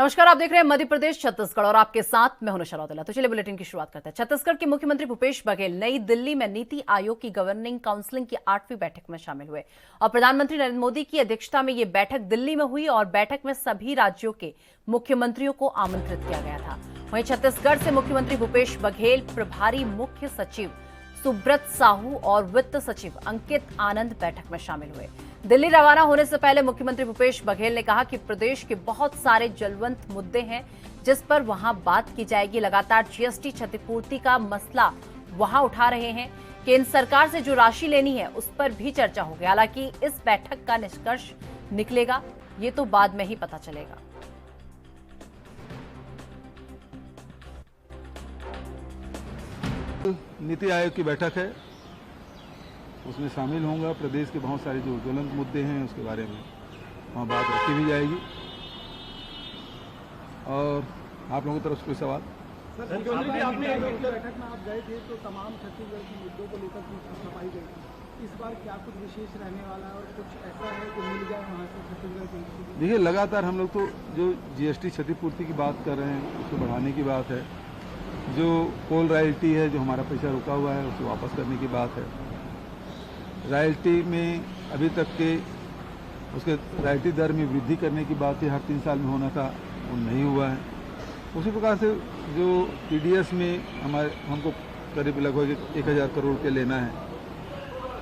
नमस्कार, आप देख रहे हैं मध्य प्रदेश छत्तीसगढ़ और आपके साथ मैं हूं निशा रौतेला। तो चलिए बुलेटिन की शुरुआत करते हैं। छत्तीसगढ़ के मुख्यमंत्री भूपेश बघेल नई दिल्ली में नीति आयोग की गवर्निंग काउंसिल की 8वीं बैठक में शामिल हुए और प्रधानमंत्री नरेंद्र मोदी की अध्यक्षता में यह बैठक दिल्ली में हुई और बैठक में सभी राज्यों के मुख्यमंत्रियों को आमंत्रित किया गया था। वहीं छत्तीसगढ़ से मुख्यमंत्री भूपेश बघेल, प्रभारी मुख्य सचिव सुब्रत साहू और वित्त सचिव अंकित आनंद बैठक में शामिल हुए। दिल्ली रवाना होने से पहले मुख्यमंत्री भूपेश बघेल ने कहा कि प्रदेश के बहुत सारे ज्वलंत मुद्दे हैं जिस पर वहां बात की जाएगी। लगातार जीएसटी क्षतिपूर्ति का मसला वहां उठा रहे हैं। केंद्र सरकार से जो राशि लेनी है उस पर भी चर्चा होगी। हालांकि इस बैठक का निष्कर्ष निकलेगा ये तो बाद में ही पता चलेगा। नीति आयोग की बैठक है, उसमें शामिल होऊंगा। प्रदेश के बहुत सारे जो ज्वलंत मुद्दे हैं उसके बारे में वहाँ बात रखी भी जाएगी। और आप लोगों की तरफ से कोई सवाल? आपने बैठक में आप गए थे तो तमाम छत्तीसगढ़ के मुद्दों को लेकर सफाई गई थी। इस बार क्या कुछ विशेष रहने वाला है और कुछ ऐसा है कि मिल जाए वहाँ से छत्तीसगढ़ के? देखिए, लगातार हम लोग तो जो जीएसटी क्षतिपूर्ति की बात कर रहे हैं उसको बढ़ाने की बात है। जो कोल रॉयल्टी है, जो हमारा पैसा रुका हुआ है उसको वापस करने की बात है। रॉयल्टी में अभी तक के उसके रॉयल्टी दर में वृद्धि करने की बात है, हर 3 साल में होना था, वो नहीं हुआ है। उसी प्रकार से जो टीडीएस में हमको करीब लगभग 1000 करोड़ के लेना है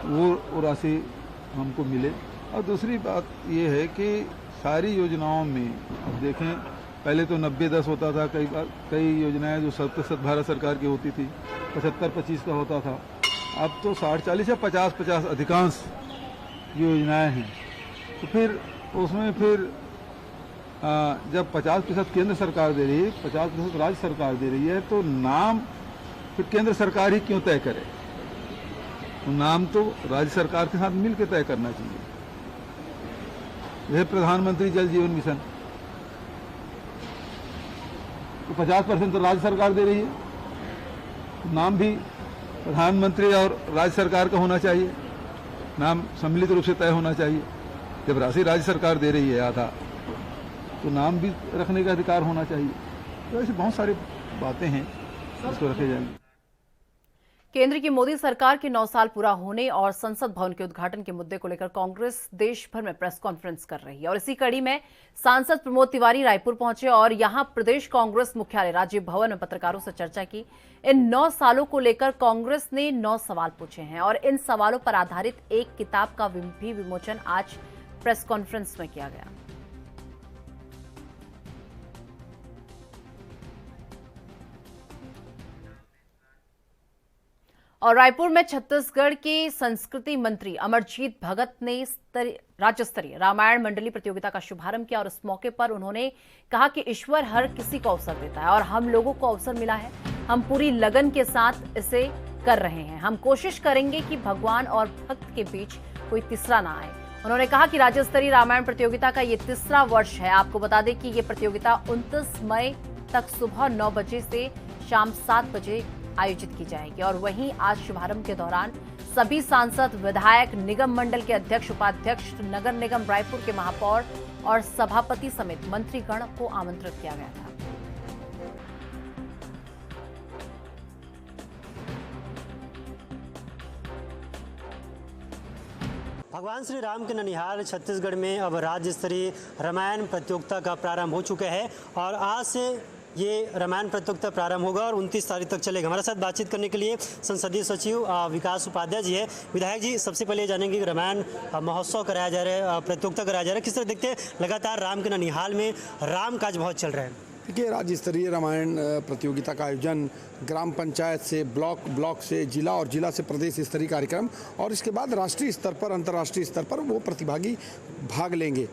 वो राशि हमको मिले। और दूसरी बात ये है कि सारी योजनाओं में अब देखें, पहले तो 90-10 होता था, कई योजनाएं जो 100% भारत सरकार की होती थी 75-25 का होता था। अब तो 60-40 या 50-50 अधिकांश योजनाएं हैं। तो फिर उसमें जब 50% केंद्र सरकार दे रही है, 50% राज्य सरकार दे रही है, तो नाम फिर केंद्र सरकार ही क्यों तय करे? तो नाम तो राज्य सरकार के साथ मिल के तय करना चाहिए। यह प्रधानमंत्री जल जीवन मिशन, तो 50% तो राज्य सरकार दे रही है, नाम भी प्रधानमंत्री और राज्य सरकार का होना चाहिए, नाम सम्मिलित रूप से तय होना चाहिए। जब राशि राज्य सरकार दे रही है आधा, तो नाम भी रखने का अधिकार होना चाहिए। तो ऐसी बहुत सारी बातें हैं जिसको रखे जाएंगे। केंद्र की मोदी सरकार के 9 साल पूरा होने और संसद भवन के उद्घाटन के मुद्दे को लेकर कांग्रेस देश भर में प्रेस कॉन्फ्रेंस कर रही है और इसी कड़ी में सांसद प्रमोद तिवारी रायपुर पहुंचे और यहां प्रदेश कांग्रेस मुख्यालय राजीव भवन में पत्रकारों से चर्चा की। इन 9 सालों को लेकर कांग्रेस ने 9 सवाल पूछे हैं और इन सवालों पर आधारित एक किताब का भी विमोचन आज प्रेस कॉन्फ्रेंस में किया गया। और रायपुर में छत्तीसगढ़ के संस्कृति मंत्री अमरजीत भगत ने राज्य स्तरीय रामायण मंडली प्रतियोगिता का शुभारंभ किया और इस मौके पर उन्होंने कहा कि ईश्वर हर किसी को अवसर देता है और हम लोगों को अवसर मिला है। हम पूरी लगन के साथ इसे कर रहे हैं। हम कोशिश करेंगे कि भगवान और भक्त के बीच कोई तीसरा ना आए। उन्होंने कहा कि राज्य स्तरीय रामायण प्रतियोगिता का ये 3रा वर्ष है। आपको बता दें कि ये प्रतियोगिता 29 मई तक सुबह 9 बजे से शाम 7 बजे आयोजित की जाएगी। और वहीं आज शुभारंभ के दौरान सभी सांसद, विधायक, निगम मंडल के अध्यक्ष, उपाध्यक्ष, नगर निगम रायपुर के महापौर और सभापति समेत मंत्रीगण को आमंत्रित किया गया था। भगवान श्री राम के ननिहाल छत्तीसगढ़ में अब राज्य स्तरीय रामायण प्रतियोगिता का प्रारंभ हो चुका है और आज से ये रामायण प्रतियोगिता प्रारंभ होगा और 29 तारीख तक चलेगा। हमारे साथ बातचीत करने के लिए संसदीय सचिव विकास उपाध्याय जी है। विधायक जी, सबसे पहले जानेंगे कि रामायण महोत्सव कराया जा रहा है, प्रतियोगिता कराया जा रहा है, किस तरह देखते हैं? लगातार राम के ननिहाल में राम काज बहुत चल रहा है। देखिए, राज्य स्तरीय रामायण प्रतियोगिता का आयोजन ग्राम पंचायत से ब्लॉक से जिला और जिला से प्रदेश स्तरीय कार्यक्रम और इसके बाद राष्ट्रीय स्तर पर, अंतर्राष्ट्रीय स्तर पर वो प्रतिभागी भाग लेंगे।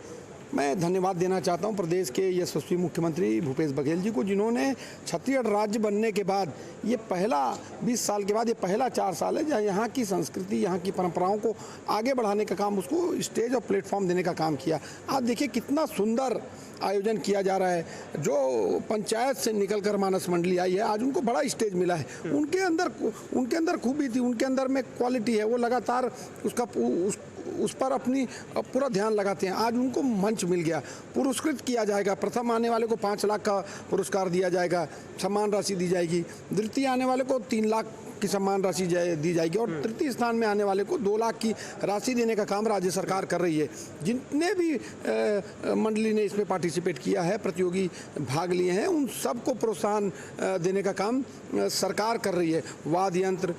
मैं धन्यवाद देना चाहता हूं प्रदेश के यशस्वी मुख्यमंत्री भूपेश बघेल जी को, जिन्होंने छत्तीसगढ़ राज्य बनने के बाद ये पहला 20 साल के बाद ये पहला 4 साल है जहाँ यहाँ की संस्कृति, यहाँ की परंपराओं को आगे बढ़ाने का काम, उसको स्टेज और प्लेटफॉर्म देने का काम किया। आप देखिए कितना सुंदर आयोजन किया जा रहा है। जो पंचायत से निकलकर मानस मंडली आई है, आज उनको बड़ा स्टेज मिला है। उनके अंदर खूबी थी, उनके अंदर में क्वालिटी है, वो लगातार उस पर अपनी पूरा ध्यान लगाते हैं। आज उनको मंच मिल गया, पुरस्कृत किया जाएगा। प्रथम आने वाले को 5 लाख का पुरस्कार दिया जाएगा, सम्मान राशि दी जाएगी। द्वितीय आने वाले को 3 लाख की सम्मान राशि दी जाएगी और तृतीय स्थान में आने वाले को 2 लाख की राशि देने का काम राज्य सरकार कर रही है। जितने भी मंडली ने इसमें पार्टिसिपेट किया है, प्रतियोगी भाग लिए हैं, उन सबको प्रोत्साहन देने का काम सरकार कर रही है। वाद्य यंत्र,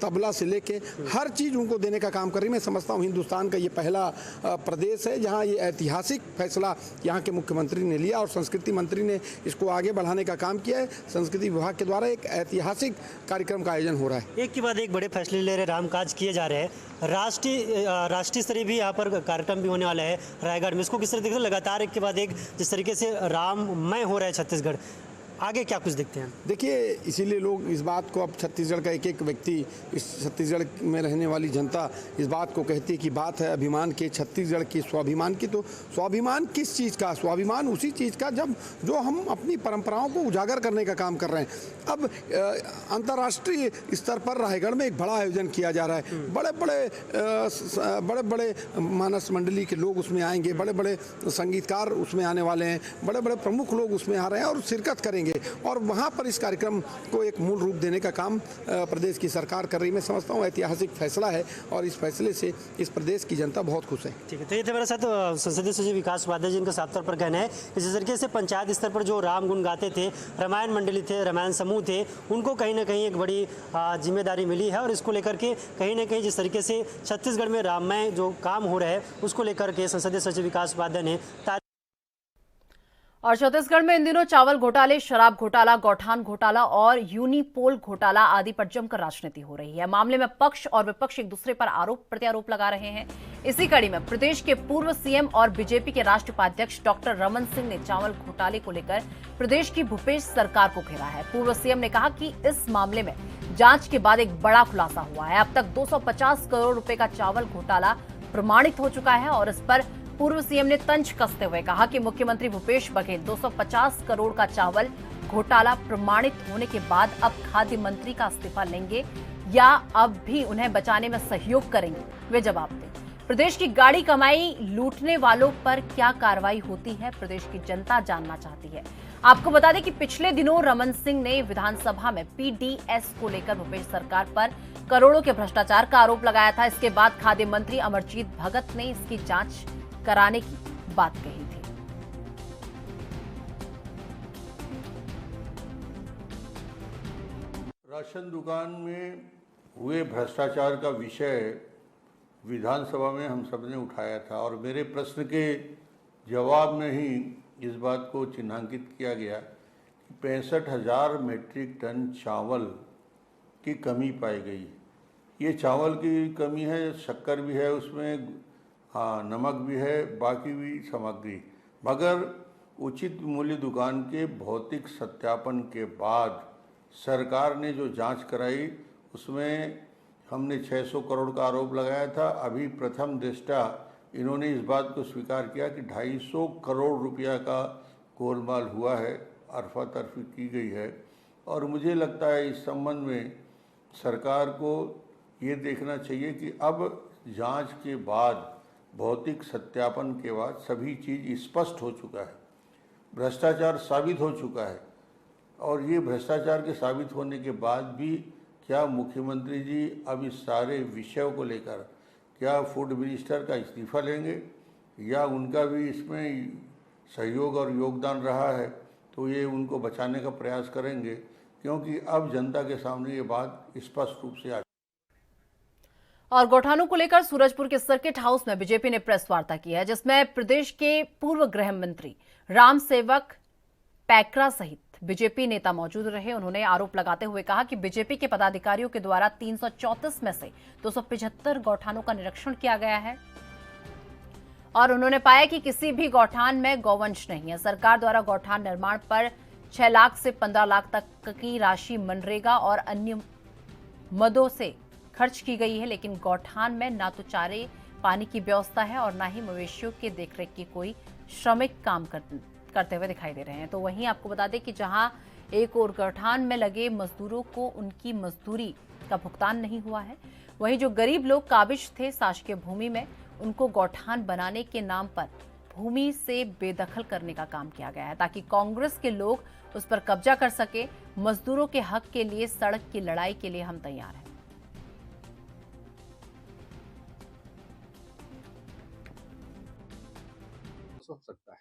तबला से लेके हर चीज़ उनको देने का काम कर रही है। मैं समझता हूँ हिंदुस्तान का ये पहला प्रदेश है जहाँ ये ऐतिहासिक फैसला यहाँ के मुख्यमंत्री ने लिया और संस्कृति मंत्री ने इसको आगे बढ़ाने का काम किया है। संस्कृति विभाग के द्वारा एक ऐतिहासिक कार्यक्रम का आयोजन हो रहा है। एक के बाद एक बड़े फैसले ले रहे, रामकाज किए जा रहे हैं। राष्ट्रीय स्तरीय भी यहाँ पर कार्यक्रम भी होने वाला है रायगढ़ में। इसको किस तरह देखते हैं? लगातार एक के बाद एक जिस तरीके से राममय हो रहा है छत्तीसगढ़, आगे क्या कुछ देखते हैं? देखिए, इसीलिए लोग इस बात को, अब छत्तीसगढ़ का एक व्यक्ति, इस छत्तीसगढ़ में रहने वाली जनता इस बात को कहती है कि बात है अभिमान के, छत्तीसगढ़ की स्वाभिमान की। तो स्वाभिमान किस चीज़ का? स्वाभिमान उसी चीज़ का जो हम अपनी परंपराओं को उजागर करने का काम कर रहे हैं। अब अंतर्राष्ट्रीय स्तर पर रायगढ़ में एक बड़ा आयोजन किया जा रहा है। बड़े बड़े मानस मंडली के लोग उसमें आएंगे, बड़े बड़े संगीतकार उसमें आने वाले हैं, बड़े बड़े प्रमुख लोग उसमें आ रहे हैं और शिरकत करेंगे और वहां पर इस कार्यक्रम को एक मूल रूप देने का काम प्रदेश की सरकार कर रही है। मैं समझता हूं ऐतिहासिक फैसला है और इस फैसले से इस प्रदेश की जनता बहुत खुश है। ठीक है, तो ये थे मेरे साथ संसदीय सचिव विकास उपाध्याय, जिनका साफ तौर पर कहना है कि जिस तरीके से पंचायत स्तर पर जो राम गुण गाते थे, रामायण मंडली थे, रामायण समूह थे, उनको कहीं ना कहीं एक बड़ी जिम्मेदारी मिली है और इसको लेकर के कहीं ना कहीं जिस तरीके से छत्तीसगढ़ में राममय जो काम हो रहा है उसको लेकर के संसदीय सचिव विकास उपाध्याय ने। और छत्तीसगढ़ में इन दिनों चावल घोटाले, शराब घोटाला, गौठान घोटाला और यूनिपोल घोटाला आदि पर जमकर राजनीति हो रही है। मामले में पक्ष और विपक्ष एक दूसरे पर आरोप प्रत्यारोप लगा रहे हैं। इसी कड़ी में प्रदेश के पूर्व सीएम और बीजेपी के राष्ट्रीय उपाध्यक्ष डॉक्टर रमन सिंह ने चावल घोटाले को लेकर प्रदेश की भूपेश सरकार को घेरा है। पूर्व सीएम ने कहा कि इस मामले में जांच के बाद एक बड़ा खुलासा हुआ है। अब तक 250 करोड़ रुपए का चावल घोटाला प्रमाणित हो चुका है और इस पर पूर्व सीएम ने तंज कसते हुए कहा कि मुख्यमंत्री भूपेश बघेल 250 करोड़ का चावल घोटाला प्रमाणित होने के बाद अब खाद्य मंत्री का इस्तीफा लेंगे या अब भी उन्हें बचाने में सहयोग करेंगे, वे जवाब दें। प्रदेश की गाड़ी कमाई लूटने वालों पर क्या कार्रवाई होती है, प्रदेश की जनता जानना चाहती है। आपको बता दें कि पिछले दिनों रमन सिंह ने विधानसभा में पीडीएस को लेकर भूपेश सरकार पर करोड़ों के भ्रष्टाचार का आरोप लगाया था। इसके बाद खाद्य मंत्री अमरजीत भगत ने इसकी जांच कराने की बात कही थी। राशन दुकान में हुए भ्रष्टाचार का विषय विधानसभा में हम सबने उठाया था और मेरे प्रश्न के जवाब में ही इस बात को चिन्हांकित किया गया कि 65,000 मीट्रिक टन चावल की कमी पाई गई। ये चावल की कमी है, शक्कर भी है उसमें, हाँ नमक भी है, बाकी भी सामग्री, मगर उचित मूल्य दुकान के भौतिक सत्यापन के बाद सरकार ने जो जांच कराई उसमें हमने 600 करोड़ का आरोप लगाया था। अभी प्रथम दृष्टया इन्होंने इस बात को स्वीकार किया कि 250 करोड़ रुपया का गोलमाल हुआ है, अरफा तरफी की गई है। और मुझे लगता है इस संबंध में सरकार को ये देखना चाहिए कि अब जांच के बाद, भौतिक सत्यापन के बाद सभी चीज़ स्पष्ट हो चुका है, भ्रष्टाचार साबित हो चुका है। और ये भ्रष्टाचार के साबित होने के बाद भी क्या मुख्यमंत्री जी अब इस सारे विषयों को लेकर क्या फूड मिनिस्टर का इस्तीफा लेंगे या उनका भी इसमें सहयोग और योगदान रहा है तो ये उनको बचाने का प्रयास करेंगे, क्योंकि अब जनता के सामने ये बात स्पष्ट रूप से आ। और गौठानों को लेकर सूरजपुर के सर्किट हाउस में बीजेपी ने प्रेस वार्ता की है, जिसमें प्रदेश के पूर्व गृह मंत्री राम सेवक पैकरा सहित बीजेपी नेता मौजूद रहे। उन्होंने आरोप लगाते हुए कहा कि बीजेपी के पदाधिकारियों के द्वारा 334 में से 275 गौठानों का निरीक्षण किया गया है और उन्होंने पाया कि किसी भी गौठान में गौवंश नहीं है। सरकार द्वारा गौठान निर्माण पर 6 लाख से 15 लाख तक की राशि मनरेगा और अन्य मदों से खर्च की गई है, लेकिन गौठान में ना तो चारे पानी की व्यवस्था है और ना ही मवेशियों के देखरेख की कोई श्रमिक काम करते हुए दिखाई दे रहे हैं। तो वहीं आपको बता दें कि जहां एक और गौठान में लगे मजदूरों को उनकी मजदूरी का भुगतान नहीं हुआ है। वहीं जो गरीब लोग काबिज थे शासकीय भूमि में, उनको गौठान बनाने के नाम पर भूमि से बेदखल करने का काम किया गया है ताकि कांग्रेस के लोग उस पर कब्जा कर सके। मजदूरों के हक के लिए सड़क की लड़ाई के लिए हम तैयार हैं। हो सकता है,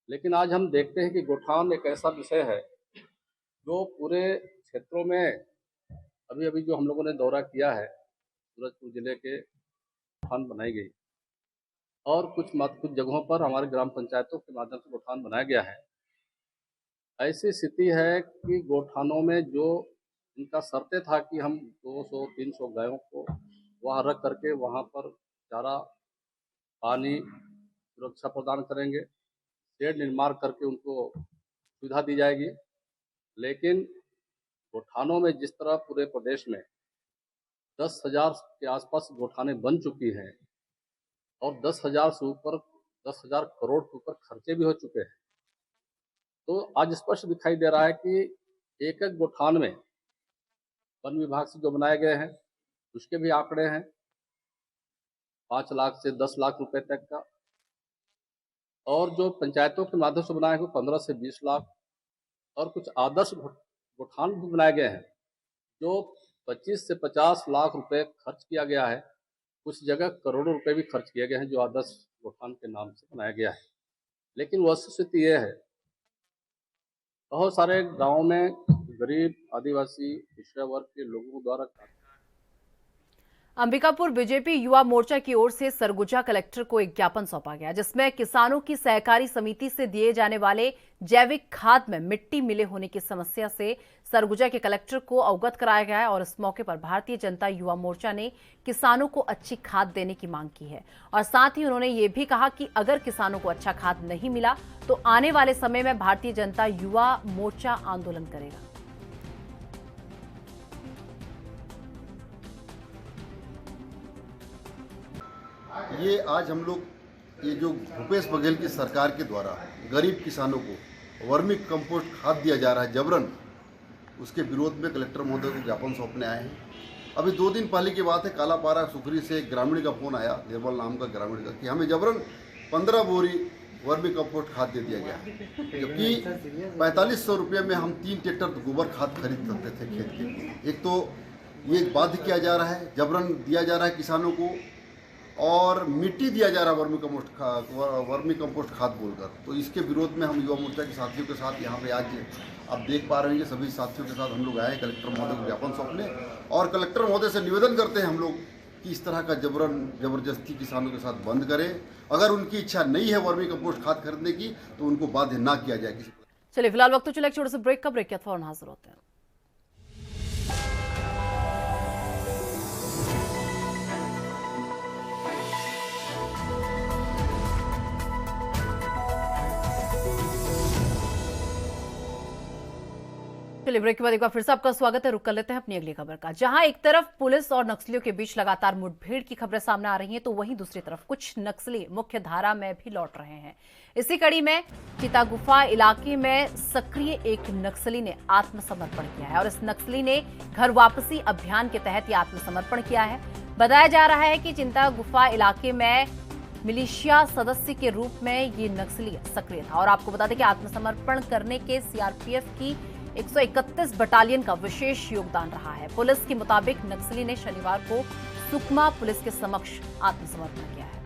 लेकिन आज हम देखते हैं कि गौठान एक ऐसा विषय है जो पूरे क्षेत्रों में अभी अभी जो हम लोगों ने दौरा किया है, सूरजपुर जिले के गौठान बनाई गई और कुछ जगहों पर हमारे ग्राम पंचायतों के माध्यम से गौठान बनाया गया है। ऐसी स्थिति है कि गौठानों में जो इनका शर्तें था कि हम 200-300 गायों को वहाँ रख करके वहाँ पर चारा, पानी, सुरक्षा प्रदान करेंगे, शेड निर्माण करके उनको सुविधा दी जाएगी। लेकिन गौठानों में जिस तरह पूरे प्रदेश में 10,000 के आसपास गौठानें बन चुकी हैं और 10,000 से ऊपर 10,000 करोड़ के ऊपर खर्चे भी हो चुके हैं, तो आज स्पष्ट दिखाई दे रहा है कि एक एक गौठान में वन विभाग से जो बनाए गए हैं उसके भी आंकड़े हैं 5 लाख से 10 लाख रुपए तक का, और जो पंचायतों के माध्यम से बनाए हुए 15 से 20 लाख, और कुछ आदर्श गौठान भी बनाए गए हैं जो 25 से 50 लाख रुपए खर्च किया गया है। कुछ जगह करोड़ों रुपए भी खर्च किए गए हैं जो आदर्श गौठान के नाम से बनाया गया है। लेकिन वस्तुस्थिति यह है, बहुत सारे गांवों में गरीब, आदिवासी, पिछड़ा वर्ग के लोगों द्वारा अंबिकापुर बीजेपी युवा मोर्चा की ओर से सरगुजा कलेक्टर को एक ज्ञापन सौंपा गया जिसमें किसानों की सहकारी समिति से दिए जाने वाले जैविक खाद में मिट्टी मिले होने की समस्या से सरगुजा के कलेक्टर को अवगत कराया गया है। और इस मौके पर भारतीय जनता युवा मोर्चा ने किसानों को अच्छी खाद देने की मांग की है और साथ ही उन्होंने ये भी कहा कि अगर किसानों को अच्छा खाद नहीं मिला तो आने वाले समय में भारतीय जनता युवा मोर्चा आंदोलन करेगा। ये आज हम लोग ये जो भूपेश बघेल की सरकार के द्वारा गरीब किसानों को वर्मी कंपोस्ट खाद दिया जा रहा है जबरन, उसके विरोध में कलेक्टर महोदय को ज्ञापन सौंपने आए हैं। अभी 2 दिन पहले की बात है, कालापारा सुखरी से एक ग्रामीण का फोन आया, निर्मल नाम का ग्रामीण का, कि हमें जबरन 15 बोरी वर्मी कंपोस्ट खाद दे दिया गया, जबकि 4500 रुपये में हम 3 ट्रैक्टर गोबर खाद खरीद सकते थे खेत के। एक तो ये बाध्य किया जा रहा है, जबरन दिया जा रहा है किसानों को, और मिट्टी दिया जा रहा है वर्मी कंपोस्ट खाद बोलकर। तो इसके विरोध में हम युवा मोर्चा के साथियों के साथ यहाँ पे आज आप देख पा रहे हैं कि सभी साथियों के साथ हम लोग आए कलेक्टर महोदय को ज्ञापन सौंपने, और कलेक्टर महोदय से निवेदन करते हैं हम लोग कि इस तरह का जबरदस्ती किसानों के साथ बंद करें। अगर उनकी इच्छा नहीं है वर्मी कंपोस्ट खाद खरीदने की तो उनको बाध्य ना किया जाए। चलिए फिलहाल वक्त तो चला एक छोटे से ब्रेक का, ब्रेक के बाद फौरन हाजिर होते हैं। चलिए ब्रेक के बाद एक बार फिर से आपका स्वागत है। रुक कर लेते हैं अपनी अगली खबर का, जहां एक तरफ पुलिस और नक्सलियों के बीच लगातार मुठभेड़ की खबरें सामने आ रही हैं, तो वहीं दूसरी तरफ कुछ नक्सली मुख्य धारा में भी लौट रहे हैं। इसी कड़ी में चितागुफा इलाके में सक्रिय एक नक्सली ने आत्मसमर्पण किया है और इस नक्सली ने घर वापसी अभियान के तहत ये आत्मसमर्पण किया है। बताया जा रहा है कि चितागुफा इलाके में मिलिशिया सदस्य के रूप में ये नक्सली सक्रिय था और आपको बता दें कि आत्मसमर्पण करने के सीआरपीएफ की 131 बटालियन का विशेष योगदान रहा है। पुलिस के मुताबिक नक्सली ने शनिवार को सुकमा पुलिस के समक्ष आत्मसमर्पण किया है।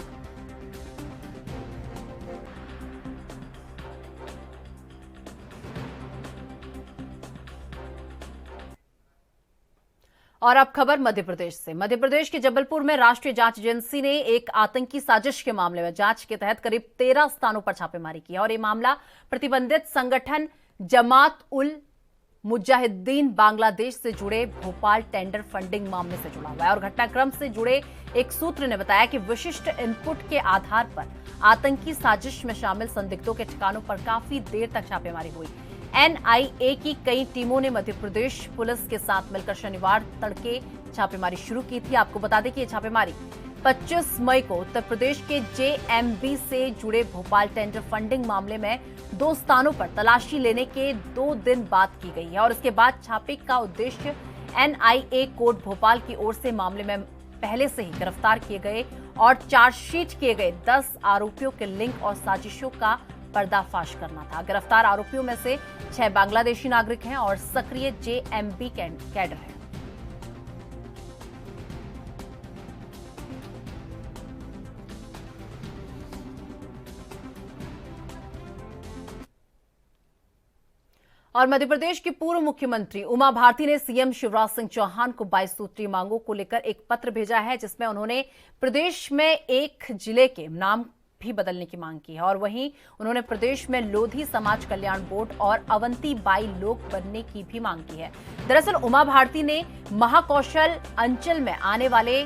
और अब खबर मध्य प्रदेश से। मध्य प्रदेश के जबलपुर में राष्ट्रीय जांच एजेंसी ने एक आतंकी साजिश के मामले में जांच के तहत करीब 13 स्थानों पर छापेमारी की और ये मामला प्रतिबंधित संगठन जमात उल मुजाहिदीन बांग्लादेश से जुड़े भोपाल टेंडर फंडिंग मामले से जुड़ा हुआ है। और घटनाक्रम से जुड़े एक सूत्र ने बताया कि विशिष्ट इनपुट के आधार पर आतंकी साजिश में शामिल संदिग्धों के ठिकानों पर काफी देर तक छापेमारी हुई। एनआईए की कई टीमों ने मध्य प्रदेश पुलिस के साथ मिलकर शनिवार तड़के छापेमारी शुरू की थी। आपको बता दें कि ये छापेमारी 25 मई को उत्तर प्रदेश के जेएमबी से जुड़े भोपाल टेंडर फंडिंग मामले में 2 स्थानों पर तलाशी लेने के 2 दिन बाद की गई है और इसके बाद छापे का उद्देश्य एनआईए कोर्ट भोपाल की ओर से मामले में पहले से ही गिरफ्तार किए गए और चार्जशीट किए गए 10 आरोपियों के लिंक और साजिशों का पर्दाफाश करना था। गिरफ्तार आरोपियों में से 6 बांग्लादेशी नागरिक हैं और सक्रिय जेएमबी कैडर हैं। और मध्य प्रदेश की पूर्व मुख्यमंत्री उमा भारती ने सीएम शिवराज सिंह चौहान को 22 सूत्रीय मांगों को लेकर एक पत्र भेजा है, जिसमें उन्होंने प्रदेश में एक जिले के नाम भी बदलने की मांग की है और वहीं उन्होंने प्रदेश में लोधी समाज कल्याण बोर्ड और अवंती बाई लोक बनने की भी मांग की है। दरअसल उमा भारती ने महाकौशल अंचल में आने वाले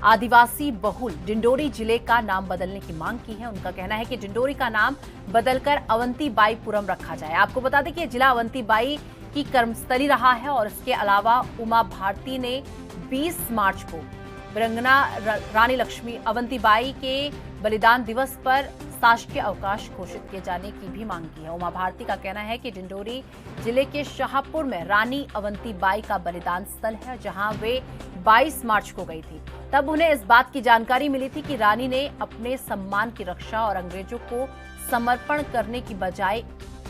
आदिवासी बहुल डिंडोरी जिले का नाम बदलने की मांग की है। उनका कहना है कि डिंडोरी का नाम बदलकर अवंतीबाईपुरम रखा जाए। आपको बता दें कि यह जिला अवंतीबाई की कर्मस्थली रहा है और इसके अलावा उमा भारती ने 20 मार्च को वीरांगना रानी लक्ष्मी अवंतीबाई के बलिदान दिवस पर शासकीय अवकाश घोषित किए जाने की भी मांग की है। उमा भारती का कहना है कि डिंडोरी जिले के शाहपुर में रानी अवंतीबाई का बलिदान स्थल है, जहां वे 22 मार्च को गई थी। तब उन्हें इस बात की जानकारी मिली थी कि रानी ने अपने सम्मान की रक्षा और अंग्रेजों को समर्पण करने की बजाय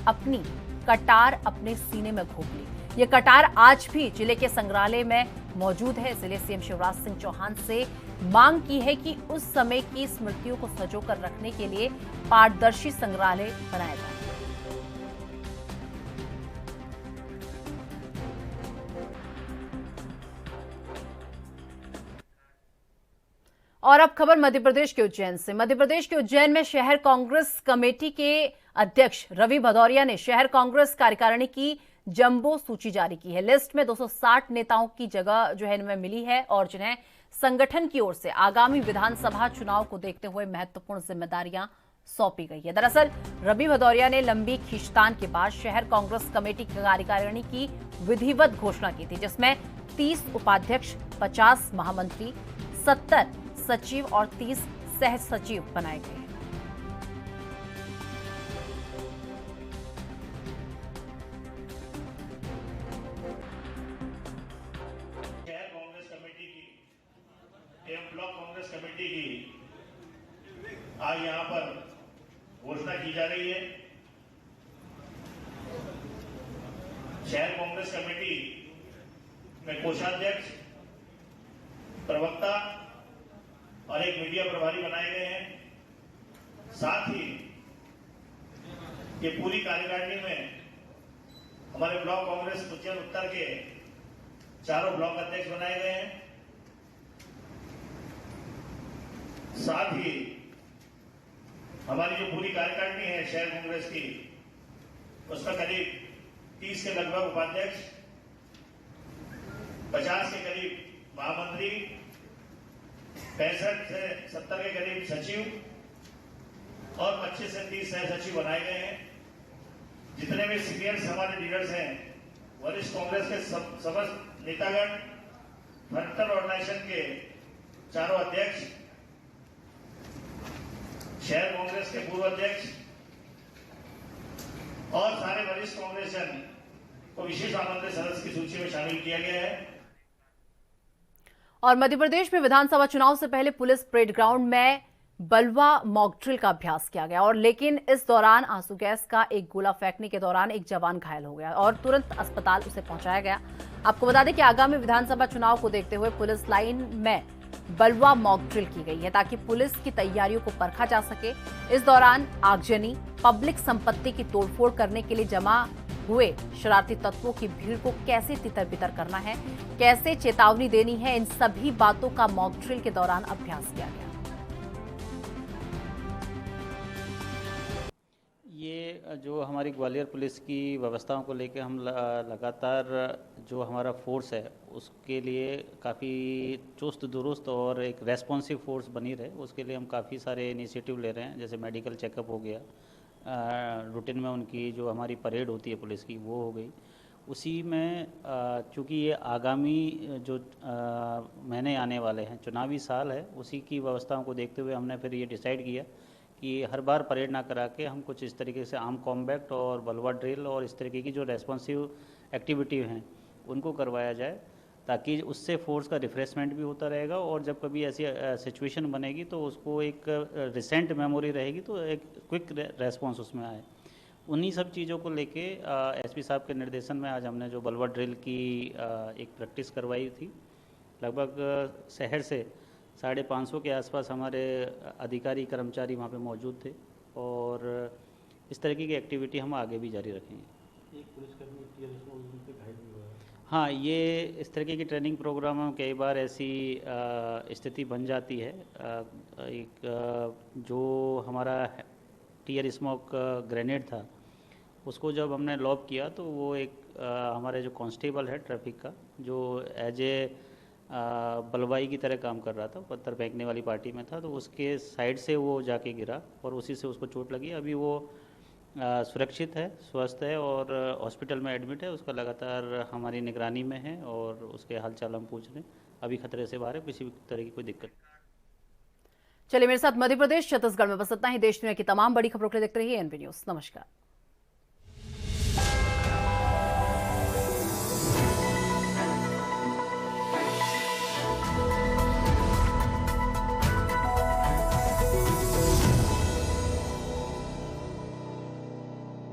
अपनी कटार अपने सीने में घोंप ली। ये कटार आज भी जिले के संग्रहालय में मौजूद है। इसलिए सीएम शिवराज सिंह चौहान से मांग की है कि उस समय की स्मृतियों को संजोकर रखने के लिए पारदर्शी संग्रहालय बनाया जाए। और अब खबर मध्य प्रदेश के उज्जैन से। मध्य प्रदेश के उज्जैन में शहर कांग्रेस कमेटी के अध्यक्ष रवि भदौरिया ने शहर कांग्रेस कार्यकारिणी की जंबो सूची जारी की है। लिस्ट में 260 नेताओं की जगह जो है इनमें मिली है और जिन्हें संगठन की ओर से आगामी विधानसभा चुनाव को देखते हुए महत्वपूर्ण जिम्मेदारियां सौंपी गई है। दरअसल रवि भदौरिया ने लंबी खींचतान के बाद शहर कांग्रेस कमेटी की कार्यकारिणी की विधिवत घोषणा की थी, जिसमें 30 उपाध्यक्ष, 50 महामंत्री, 70 सचिव और 30 सह सचिव बनाए गए। ब्लॉक कांग्रेस कमेटी की आज यहाँ पर घोषणा की जा रही है। शहर कांग्रेस कमेटी में कोषाध्यक्ष, प्रवक्ता और एक मीडिया प्रभारी बनाए गए हैं। साथ ही ये पूरी कार्यकारिणी में हमारे ब्लॉक कांग्रेस उज्जैन उत्तर के चारों ब्लॉक अध्यक्ष बनाए गए हैं। साथ ही हमारी जो पूरी कार्यकारिणी है शहर कांग्रेस की, उसका करीब 30 के लगभग उपाध्यक्ष, 50 के करीब महामंत्री, 65 से 70 के करीब सचिव और 25 से 30 सह सचिव बनाए गए हैं। जितने भी सीनियर हमारे लीडर्स हैं, वरिष्ठ कांग्रेस के समस्त नेतागण, फ्रंटल ऑर्गेनाइजेशन के चारों अध्यक्ष, शहर कांग्रेस के पूर्व अध्यक्ष और सारे वरिष्ठ कांग्रेस जन को विशेष आमंत्रित सदस्य की सूची में शामिल किया गया है। और मध्य प्रदेश में विधानसभा चुनाव से पहले पुलिस परेड ग्राउंड में बलवा मॉक ड्रिल का अभ्यास किया गया और लेकिन इस दौरान आंसू गैस का एक गोला फेंकने के दौरान एक जवान घायल हो गया और तुरंत अस्पताल उसे पहुंचाया गया। आपको बता दें कि आगामी विधानसभा चुनाव को देखते हुए पुलिस लाइन में बलवा मॉक ड्रिल की गई है ताकि पुलिस की तैयारियों को परखा जा सके। इस दौरान आगजनी, पब्लिक संपत्ति की तोड़फोड़ करने के लिए जमा हुए शरारती तत्वों की भीड़ को कैसे तितर-बितर करना है, कैसे चेतावनी देनी है, इन सभी बातों का मॉक ड्रिल के दौरान अभ्यास किया गया। ये जो हमारी ग्वालियर पुलिस की व्यवस्थाओं को लेकर हम लगातार जो हमारा फोर्स है उसके लिए काफ़ी चुस्त दुरुस्त और एक रेस्पॉन्सिव फोर्स बनी रहे, उसके लिए हम काफ़ी सारे इनिशिएटिव ले रहे हैं। जैसे मेडिकल चेकअप हो गया, रूटीन में उनकी जो हमारी परेड होती है पुलिस की वो हो गई। उसी में चूँकि ये आगामी जो महीने आने वाले हैं, चुनावी साल है, उसी की व्यवस्थाओं को देखते हुए हमने फिर ये डिसाइड किया कि हर बार परेड ना करा के हम कुछ इस तरीके से आर्म कॉम्बैट और बलवा ड्रिल और इस तरीके की जो रेस्पॉन्सिव एक्टिविटी हैं उनको करवाया जाए। ताकि उससे फोर्स का रिफ्रेशमेंट भी होता रहेगा और जब कभी ऐसी सिचुएशन बनेगी तो उसको एक रिसेंट मेमोरी रहेगी तो एक क्विक रेस्पॉन्स उसमें आए। उन्हीं सब चीज़ों को लेके एसपी साहब के निर्देशन में आज हमने जो बलवा ड्रिल की एक प्रैक्टिस करवाई थी। लगभग शहर से 550 के आसपास हमारे अधिकारी कर्मचारी वहाँ पे मौजूद थे और इस तरीके की एक्टिविटी हम आगे भी जारी रखेंगे। एक पुलिसकर्मी टीयर स्मॉक पे घायल भी हुआ है। हाँ, ये इस तरीके की ट्रेनिंग प्रोग्राम में कई बार ऐसी स्थिति बन जाती है। जो हमारा टीयर स्मोक ग्रेनेड था उसको जब हमने लॉब किया तो वो एक हमारे जो कांस्टेबल है ट्रैफिक का, जो एज ए बलवाई की तरह काम कर रहा था, पत्थर फेंकने वाली पार्टी में था, तो उसके साइड से वो जाके गिरा और उसी से उसको चोट लगी। अभी वो सुरक्षित है, स्वस्थ है और हॉस्पिटल में एडमिट है। उसका लगातार हमारी निगरानी में है और उसके हालचाल हम पूछ रहे हैं। अभी खतरे से बाहर है, किसी भी तरह की कोई दिक्कत। चलिए मेरे साथ मध्य प्रदेश छत्तीसगढ़ में बस इतना ही। देश दुनिया की तमाम बड़ी खबरों के लिए देखते रहिए एनबी न्यूज। नमस्कार।